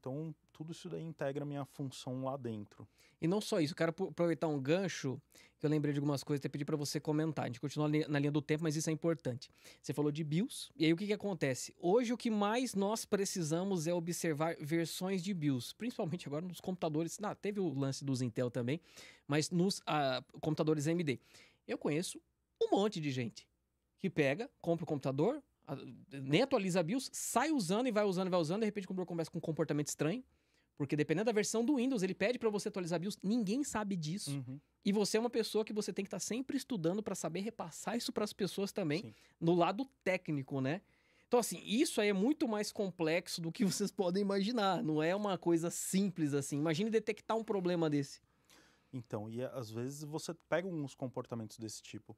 Então, tudo isso daí integra a minha função lá dentro. E não só isso, eu quero aproveitar um gancho, que eu lembrei de algumas coisas, até pedir para você comentar. A gente continua na linha do tempo, mas isso é importante. Você falou de BIOS, e aí o que acontece? Hoje o que mais nós precisamos é observar versões de BIOS, principalmente agora nos computadores. Teve o lance dos Intel também, mas nos computadores AMD. Eu conheço um monte de gente que pega, compra o computador, nem atualiza a BIOS, sai usando e vai usando, de repente o computador começa com um comportamento estranho, porque dependendo da versão do Windows, ele pede para você atualizar a BIOS, ninguém sabe disso. Uhum. E você é uma pessoa que você tem que estar sempre estudando para saber repassar isso para as pessoas também, Sim. no lado técnico, né? Então, assim, isso aí é muito mais complexo do que vocês podem imaginar. Não é uma coisa simples assim. Imagine detectar um problema desse. Então, e às vezes você pega uns comportamentos desse tipo.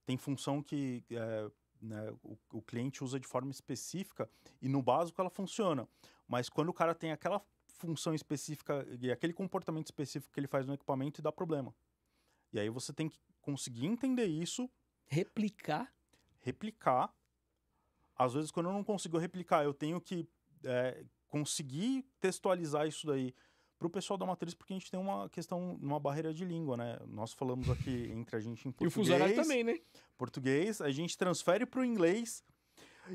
Tem função que né, o cliente usa de forma específica e no básico ela funciona. Mas quando o cara tem aquela função específica e aquele comportamento específico que ele faz no equipamento, dá problema. E aí você tem que conseguir entender isso, Replicar. Às vezes, quando eu não consigo replicar, eu tenho que conseguir textualizar isso daí para o pessoal da matriz, porque a gente tem uma questão, uma barreira de língua, né? Nós falamos aqui entre a gente em E o fuso horário português, também, né? a gente transfere para o inglês,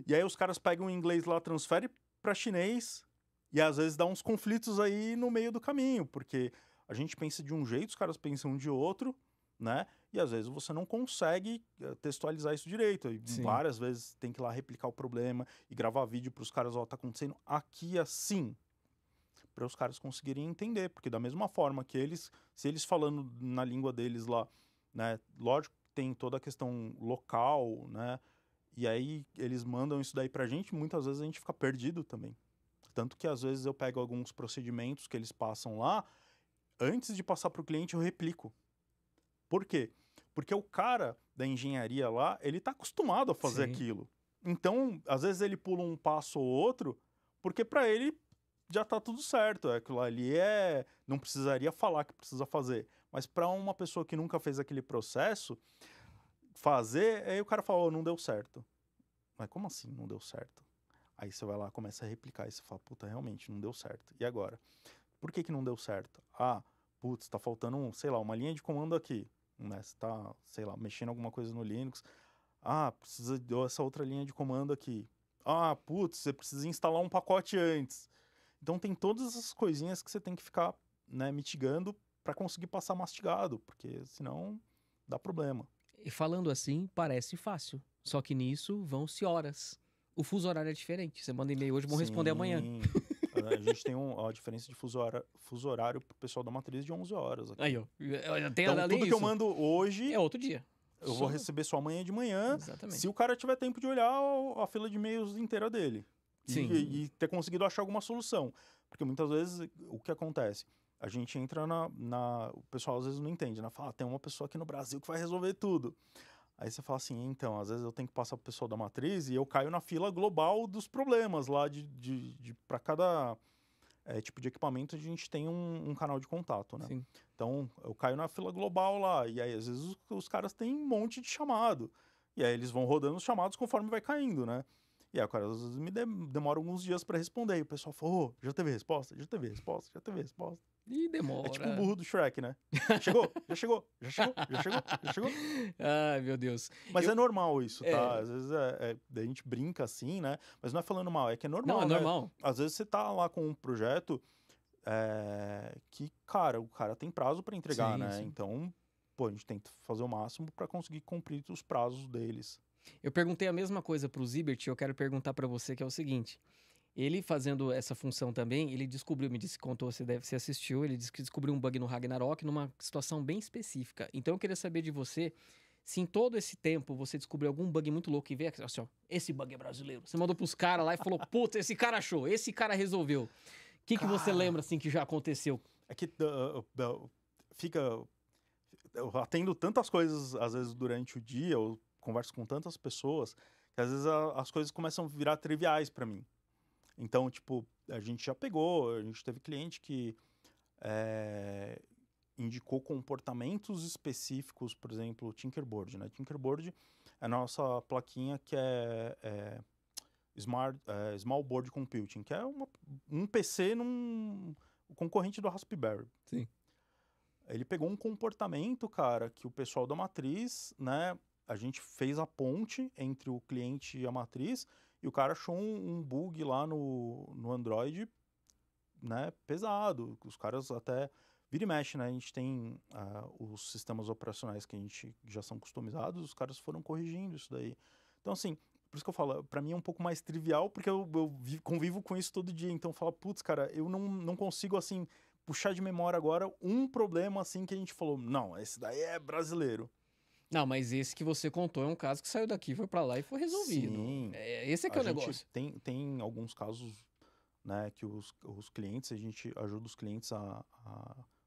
e aí os caras pegam o inglês lá, transfere para chinês, e às vezes dá uns conflitos aí no meio do caminho, porque a gente pensa de um jeito, os caras pensam de outro, né? E às vezes você não consegue textualizar isso direito. E Sim. várias vezes tem que ir lá replicar o problema e gravar vídeo para os caras, ó, tá acontecendo aqui assim, para os caras conseguirem entender, porque da mesma forma que eles, se eles falando na língua deles lá, né, lógico que tem toda a questão local, né? E aí eles mandam isso daí pra gente, muitas vezes a gente fica perdido também. Tanto que às vezes eu pego alguns procedimentos que eles passam lá, antes de passar para o cliente eu replico. Por quê? Porque o cara da engenharia lá, ele tá acostumado a fazer Sim. aquilo. Então, às vezes ele pula um passo ou outro, porque para ele já tá tudo certo. Aquilo ali não precisaria falar que precisa fazer. Mas para uma pessoa que nunca fez aquele processo, fazer, aí o cara fala, oh, não deu certo. Mas como assim não deu certo? Aí você vai lá, começa a replicar e você fala, puta, realmente não deu certo. E agora? Por que não deu certo? Ah, putz, tá faltando, sei lá, uma linha de comando aqui. Né? Você tá, sei lá, mexendo alguma coisa no Linux. Ah, precisa dessa outra linha de comando aqui. Ah, putz, você precisa instalar um pacote antes. Então tem todas essas coisinhas que você tem que ficar, né, mitigando para conseguir passar mastigado, porque senão dá problema. E falando assim, parece fácil. Só que nisso vão-se horas. O fuso horário é diferente. Você manda e-mail hoje, vão responder amanhã. Sim. A gente tem a diferença de fuso horário pro pessoal da matriz de 11 horas aqui. Aí, ó. Tem Então, além tudo que eu disso. mando hoje, É outro dia. eu vou receber só amanhã de manhã, Exatamente. se o cara tiver tempo de olhar a fila de e-mails inteira dele. Sim. E ter conseguido achar alguma solução. Porque muitas vezes, o que acontece? A gente entra o pessoal às vezes não entende, né? Fala, tem uma pessoa aqui no Brasil que vai resolver tudo. Aí você fala assim, então, às vezes eu tenho que passar pro pessoal da matriz e eu caio na fila global dos problemas lá para cada tipo de equipamento a gente tem um canal de contato, né? Sim. Então, eu caio na fila global lá, e aí às vezes os caras têm um monte de chamado. E aí eles vão rodando os chamados conforme vai caindo, né? E aí, cara, às vezes demora alguns dias para responder. E o pessoal fala, oh, já teve resposta? Já teve resposta? Já teve resposta? E demora. É tipo o burro do Shrek, né? Chegou? Já chegou? Já chegou? Já chegou? Já chegou? Ai, meu Deus. Mas é normal isso, tá? Às vezes a gente brinca assim, né? Mas não é falando mal, é que é normal, Não, é né? normal. Às vezes você tá lá com um projeto que, cara, o cara tem prazo para entregar, Sim, né? sim. Então, pô, a gente tem que fazer o máximo para conseguir cumprir os prazos deles. Eu perguntei a mesma coisa pro Zibert, eu quero perguntar para você que é o seguinte. Ele fazendo essa função também, ele descobriu, me disse, contou, você assistiu, ele disse que descobriu um bug no Ragnarok numa situação bem específica. Então eu queria saber de você, se em todo esse tempo você descobriu algum bug muito louco e veio assim, ó, esse bug é brasileiro. Você mandou pros caras lá e falou, putz, esse cara achou, esse cara resolveu. O que você lembra, assim, que já aconteceu? É que fica... Eu atendo tantas coisas, às vezes, durante o dia, eu converso com tantas pessoas, que às vezes as coisas começam a virar triviais para mim. Então, tipo, a gente teve cliente que indicou comportamentos específicos, por exemplo, o Tinkerboard, né? Tinkerboard é a nossa plaquinha que é Small Board Computing, que é um PC o concorrente do Raspberry. Sim. Ele pegou um comportamento, cara, que o pessoal da matriz, né, a gente fez a ponte entre o cliente e a matriz, e o cara achou um bug lá no Android, né, pesado. Os caras até vira e mexe, né? A gente tem os sistemas operacionais que já são customizados, os caras foram corrigindo isso daí. Então, assim, por isso que eu falo, pra mim é um pouco mais trivial, porque eu convivo com isso todo dia. Então, eu falo, putz, cara, eu não consigo, assim, puxar de memória agora um problema, assim, que a gente falou, não, esse daí é brasileiro. Não, mas esse que você contou é um caso que saiu daqui, foi pra lá e foi resolvido. Sim. Esse é que é o negócio. Tem alguns casos, né, que os clientes, a gente ajuda os clientes a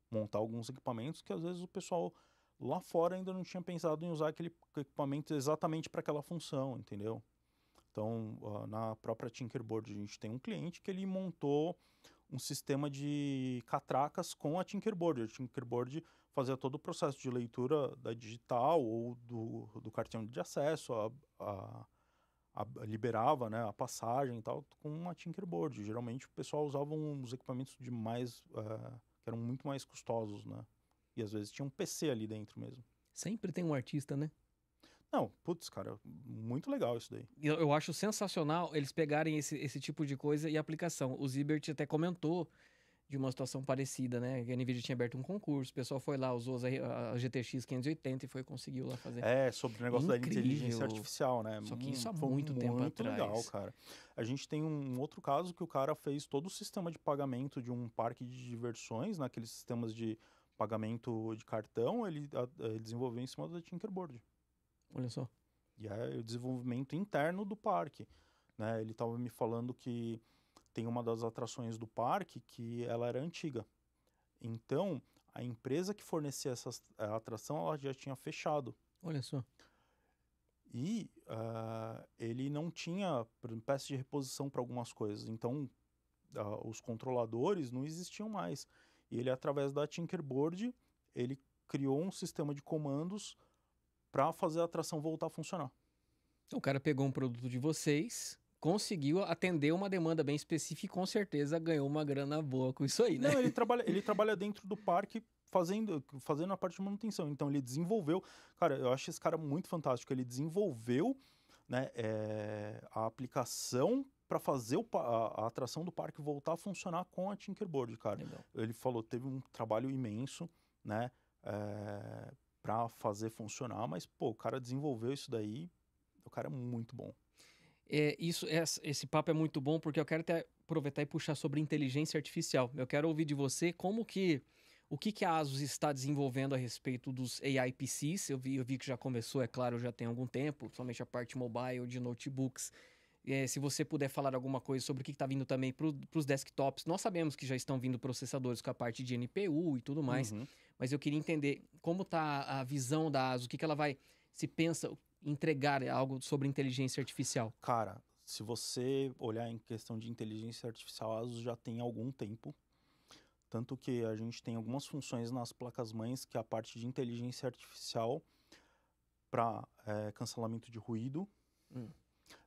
montar alguns equipamentos que às vezes o pessoal lá fora ainda não tinha pensado em usar aquele equipamento exatamente para aquela função, entendeu? Então, na própria Tinkerboard, a gente tem um cliente que ele montou um sistema de catracas com a Tinkerboard. A Tinkerboard fazia todo o processo de leitura da digital ou do cartão de acesso, liberava, né, a passagem e tal, com uma Tinkerboard. Geralmente o pessoal usava uns equipamentos que eram muito mais custosos, né? E às vezes tinha um PC ali dentro mesmo. Sempre tem um artista, né? Não, putz, cara, muito legal isso daí. Eu acho sensacional eles pegarem esse tipo de coisa e aplicação. O Zibert até comentou de uma situação parecida, né? A NVIDIA tinha aberto um concurso, o pessoal foi lá, usou a GTX 580 e conseguiu lá fazer. Sobre o negócio da inteligência artificial, né? Só que isso há muito tempo muito atrás. Legal, cara. A gente tem um outro caso que o cara fez todo o sistema de pagamento de um parque de diversões, naqueles sistemas de pagamento de cartão, ele desenvolveu em cima da Tinkerboard. Olha só. E é o desenvolvimento interno do parque, né? Ele estava me falando que tem uma das atrações do parque que ela era antiga. Então, a empresa que fornecia a atração, ela já tinha fechado. Olha só. E ele não tinha peça de reposição para algumas coisas. Então, os controladores não existiam mais. E ele, através da Tinkerboard, ele criou um sistema de comandos para fazer a atração voltar a funcionar. Então, o cara pegou um produto de vocês, conseguiu atender uma demanda bem específica e com certeza ganhou uma grana boa com isso aí, né? Não, ele trabalha dentro do parque fazendo a parte de manutenção. Então, ele desenvolveu... Cara, eu acho esse cara muito fantástico. Ele desenvolveu, né, a aplicação para fazer a atração do parque voltar a funcionar com a Tinkerboard, cara. Legal. Ele falou, teve um trabalho imenso, né, para fazer funcionar, mas, pô, o cara desenvolveu isso daí, o cara é muito bom. Esse papo é muito bom porque eu quero até aproveitar e puxar sobre inteligência artificial. Eu quero ouvir de você o que a ASUS está desenvolvendo a respeito dos AI PCs. Eu vi que já começou, é claro, já tem algum tempo, somente a parte mobile de notebooks. Se você puder falar alguma coisa sobre o que está vindo também para os desktops. Nós sabemos que já estão vindo processadores com a parte de NPU e tudo mais, mas eu queria entender como está a visão da ASUS, o que ela vai, se pensa, entregar algo sobre inteligência artificial. Cara, se você olhar em questão de inteligência artificial, a ASUS já tem algum tempo. Tanto que a gente tem algumas funções nas placas-mães, que é a parte de inteligência artificial para cancelamento de ruído.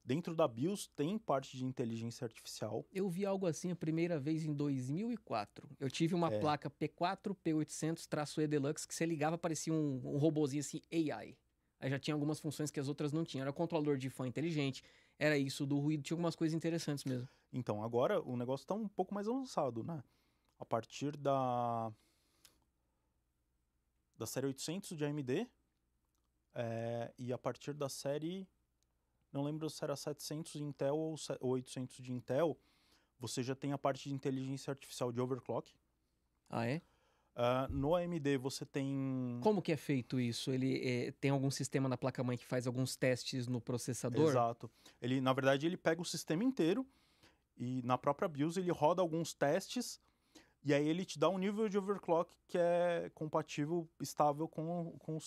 Dentro da BIOS tem parte de inteligência artificial. Eu vi algo assim a primeira vez em 2004. Eu tive uma placa P4 P800-E Deluxe que você ligava, parecia um robozinho assim, AI. Aí já tinha algumas funções que as outras não tinham. Era controlador de fã inteligente, era isso do ruído, tinha algumas coisas interessantes mesmo. Então, agora o negócio está um pouco mais avançado, né? A partir da série 800 de AMD e a partir da série... Não lembro se era 700 de Intel ou 800 de Intel, você já tem a parte de inteligência artificial de overclock. Ah, é? No AMD você tem... Como que é feito isso? Ele tem algum sistema na placa-mãe que faz alguns testes no processador? Exato. Na verdade, ele pega o sistema inteiro e na própria BIOS ele roda alguns testes e aí ele te dá um nível de overclock que é compatível, estável com o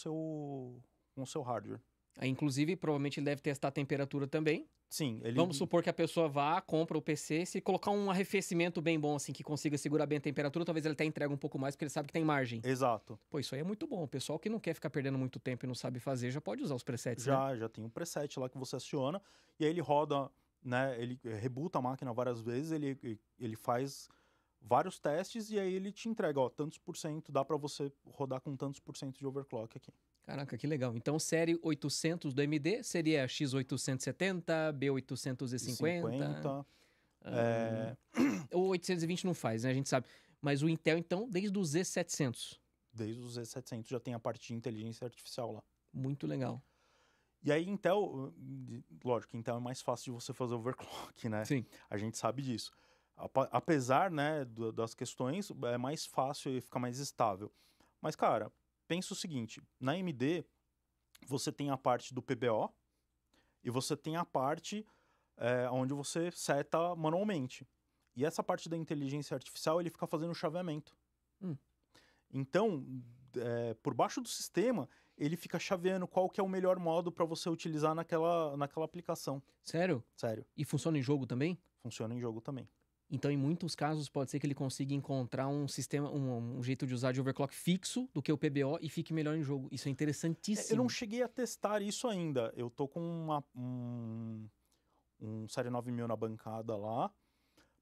seu hardware. Aí, inclusive, provavelmente ele deve testar a temperatura também. Sim. Vamos supor que a pessoa vá, compra o PC, se colocar um arrefecimento bem bom, assim, que consiga segurar bem a temperatura, talvez ele até entregue um pouco mais, porque ele sabe que tem margem. Exato. Pô, isso aí é muito bom. O pessoal que não quer ficar perdendo muito tempo e não sabe fazer, já pode usar os presets, né? Já tem um preset lá que você aciona, e aí ele roda né? Ele rebuta a máquina várias vezes, ele faz vários testes e aí ele te entrega, ó, tantos por cento, dá para você rodar com tantos por cento de overclock aqui. Caraca, que legal. Então, série 800 do AMD seria X870, B850. 50, é, O 820 não faz, né? A gente sabe. Mas o Intel, então, desde o Z700. desde os Z700 já tem a parte de inteligência artificial lá. Muito legal. E aí, Intel, lógico, Intel é mais fácil de você fazer overclock, né? Sim. A gente sabe disso. Apesar, né, das questões, é mais fácil e fica mais estável. Mas, cara, pensa o seguinte, na AMD, você tem a parte do PBO e você tem a parte onde você seta manualmente. E essa parte da inteligência artificial, ele fica fazendo chaveamento. Então, por baixo do sistema, ele fica chaveando qual que é o melhor modo para você utilizar naquela aplicação. Sério? Sério. E funciona em jogo também? Funciona em jogo também. Então, em muitos casos, pode ser que ele consiga encontrar um sistema, um jeito de usar de overclock fixo do que o PBO e fique melhor em jogo. Isso é interessantíssimo. Eu não cheguei a testar isso ainda. Eu tô com um Série 9000 na bancada lá,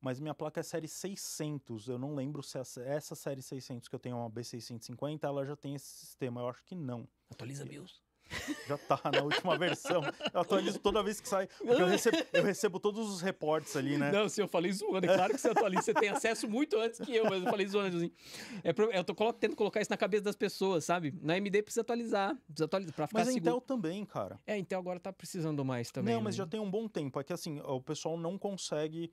mas minha placa é Série 600. Eu não lembro se essa Série 600 que eu tenho uma B650, ela já tem esse sistema. Eu acho que não. Atualiza BIOS. Já tá na última versão. Eu atualizo toda vez que sai. Porque eu recebo todos os reportes ali, né? Não, se eu falei zoando, é claro que você atualiza. Você tem acesso muito antes que eu, mas eu falei zoando. Assim. Eu tô tentando colocar isso na cabeça das pessoas, sabe? Na AMD precisa atualizar pra ficar Mas a seguro. Intel também, cara. A Intel agora tá precisando mais também. Não, mas né? já tem um bom tempo. É que assim, o pessoal não consegue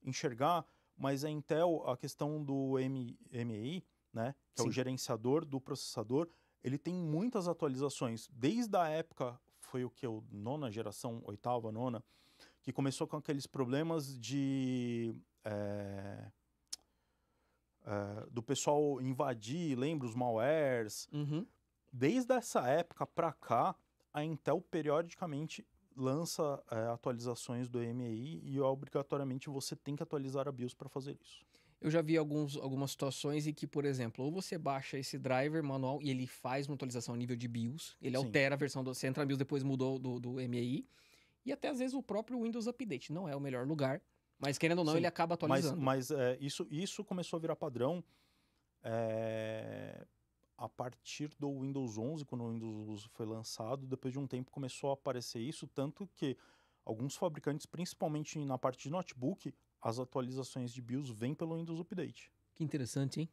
enxergar, mas a Intel, a questão do MEI, né? Que é o Sim. gerenciador do processador, ele tem muitas atualizações. Desde a época, foi o que? Nona geração, oitava, nona, que começou com aqueles problemas do pessoal invadir, lembra os malwares. Uhum. Desde essa época para cá, a Intel periodicamente lança atualizações do MEI e obrigatoriamente você tem que atualizar a BIOS para fazer isso. Eu já vi algumas situações em que, por exemplo, ou você baixa esse driver manual e ele faz uma atualização a nível de BIOS, ele Sim. altera a versão do... Você entra na BIOS, depois mudou do MEI, e até às vezes o próprio Windows Update não é o melhor lugar, mas querendo ou não, Sim, ele acaba atualizando. Mas isso começou a virar padrão a partir do Windows 11, quando o Windows 11 foi lançado. Depois de um tempo começou a aparecer isso, tanto que alguns fabricantes, principalmente na parte de notebook, as atualizações de BIOS vêm pelo Windows Update. Que interessante, hein?